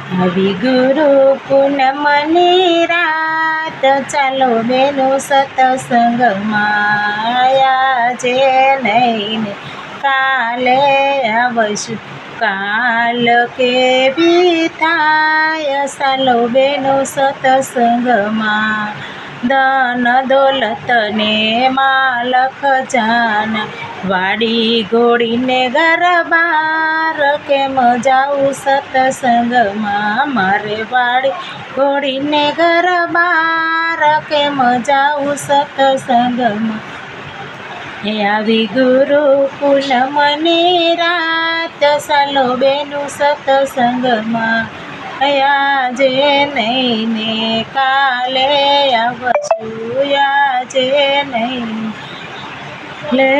આવી ગુરુ પૂનમની રાત, ચાલો બેનો સત્સંગમાં. આજે નહીં ને કાલે આવશું, કાલ કેવી થાય, ચાલો બેનો સત્સંગમાં. ધન દોલત ને માલ ખજાના, વાડી ઘોડીને ગરબાર, કેમ જાઉં સત્સંગમાં. મારે વાડી ઘોડીને ગરબાર, કેમ જાઉં સત્સંગમાં. આવી ગુરુ પૂનમની રાત, ચાલો બેનું સત્સંગમાં. આજે નહીં ને કાલે આવશું, આજે નહીં લે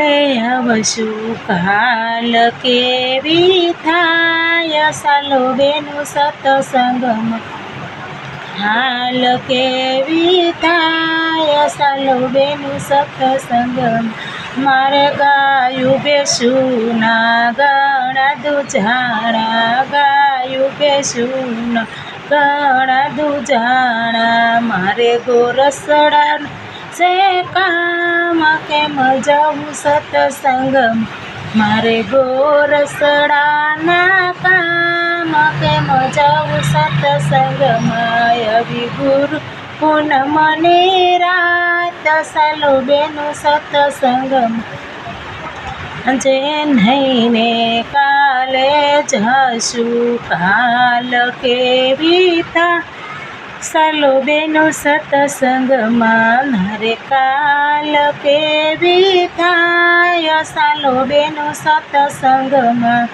આવશું, કાલ કેવી થાય, ચાલો બેનું સત્સંગમાં. હાલ કેવી થાય, ચાલો બેનું સત્સંગમાં. મારે ગાયું બેસું ના ગણા દુજાણા, ગાયું બેસું ના ગણા દુજાણા. મારે ગોરસડા છે કામ, કેમ જાઉં સત્સંગમાં. મારે ગોરસડાના કામ, કેમ જાઉં સત્સંગમાં. આવી ગુરુ પૂનમની રાત, ચાલો બેનું સત્સંગમાં. જે નહીં ને કાલે જશું, કાલ કેવી થાય, ચાલો બેનો સત્સંગમાં. મારે કાલ કેવી થાય, ચાલો બેનો સત્સંગમાં.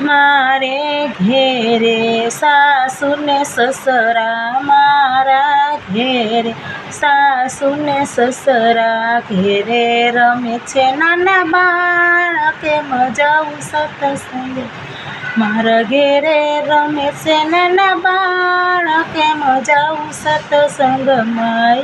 મારે ઘેરે સાસુ ને સસરા, મારા ઘેરે સાસુ ને સસરા, ઘેરે રમે છે નાના બાળ, કેમ જાઉં સત્સંગ. મારા ઘેરે રમે છે નાના બાળ, કેમ જાઉં સત્સંગમાં.